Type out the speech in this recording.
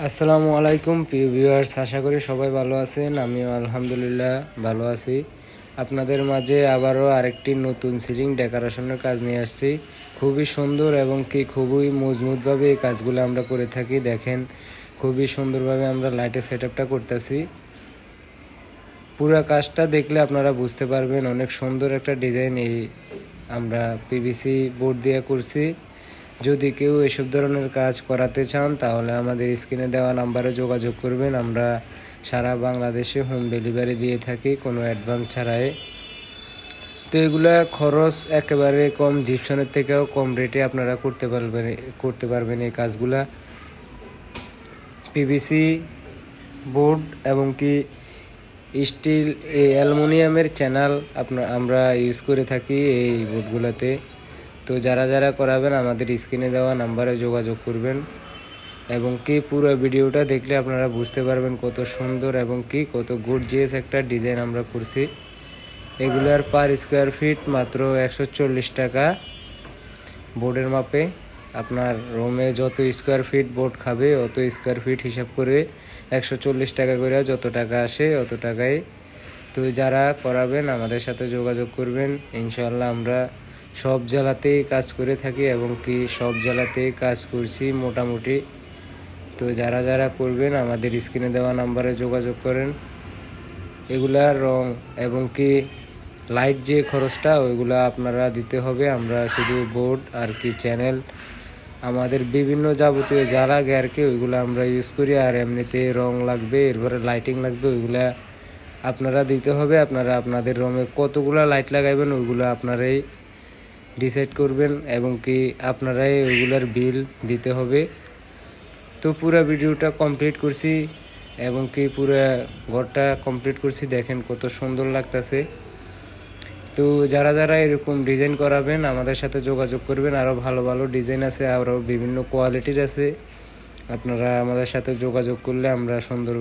আসসালামু আলাইকুম প্রিয় ভিউয়ার্স, আশা করি সবাই ভালো আছেন। আমিও আলহামদুলিল্লাহ ভালো আছি। আপনাদের মাঝে আবারও আরেকটি নতুন সিলিং ডেকোরেশনের কাজ নিয়ে আসছি। খুবই সুন্দর এবং খুবই মজবুতভাবে এই কাজগুলো আমরা করে থাকি। দেখেন, খুবই সুন্দরভাবে আমরা লাইটের সেটআপটা করতেছি। পুরো কাজটা দেখলে আপনারা বুঝতে পারবেন অনেক সুন্দর একটা ডিজাইন এই আমরা পিভিসি বোর্ড দিয়ে করছি। যদি কেউ এসব ধরনের কাজ করাতে চান তাহলে আমাদের স্ক্রিনে দেওয়া নাম্বারে যোগাযোগ করবেন। আমরা সারা বাংলাদেশে হোম ডেলিভারি দিয়ে থাকি কোনো অ্যাডভান্স ছাড়াই। তো এগুলা খরচ একেবারে কম, জিপসনের থেকেও কম রেটে আপনারা করতে পারবেন এই কাজগুলা। পিভিসি বোর্ড এবং স্টিল অ্যালুমিনিয়ামের চ্যানেল আমরা ইউজ করে থাকি এই বোর্ডগুলোতে। তো যারা যারা করাবেন আমাদের স্ক্রিনে দেওয়া নাম্বারে যোগাযোগ করবেন এবং পুরো ভিডিওটা দেখলে আপনারা বুঝতে পারবেন কত সুন্দর এবং কত গর্জিয়াস একটা ডিজাইন আমরা করছি। এগুলার পার স্কোয়ার ফিট মাত্র 140 টাকা বোর্ডের মাপে। আপনার রুমে যত স্কোয়ার ফিট বোর্ড খাবে অত স্কোয়ার ফিট হিসাব করে 140 টাকা করে যত টাকা আসে অত টাকায়। তো যারা করাবেন আমাদের সাথে যোগাযোগ করবেন। ইনশাআল্লাহ আমরা সব জেলাতেই কাজ করে থাকি এবং সব জেলাতেই কাজ করছি মোটামুটি। তো যারা যারা করবেন আমাদের স্ক্রিনে দেওয়া নাম্বারে যোগাযোগ করেন। এগুলার রং এবং লাইট যে খরচটা ওইগুলা আপনারা দিতে হবে। আমরা শুধু বোর্ড আর চ্যানেল আমাদের বিভিন্ন যাবতীয় যা লাগে আর ওইগুলো আমরা ইউজ করি। আর এমনিতে রং লাগবে, এরপরে লাইটিং লাগবে, ওইগুলা আপনারা দিতে হবে। আপনারা আপনাদের রুমে কতগুলা লাইট লাগাইবেন ওইগুলো আপনারাই ডিসাইড করবেন এবং আপনারাই ওইগুলার বিল দিতে হবে। তো পুরো ভিডিওটা কমপ্লিট করছি এবং পুরো ঘরটা কমপ্লিট করছি। দেখেন কত সুন্দর লাগতেছে। তো যারা যারা এরকম ডিজাইন করাবেন আমাদের সাথে যোগাযোগ করবেন। আরও ভালো ভালো ডিজাইন আছে, আরও বিভিন্ন কোয়ালিটির আছে। আপনারা আমাদের সাথে যোগাযোগ করলে আমরা সুন্দর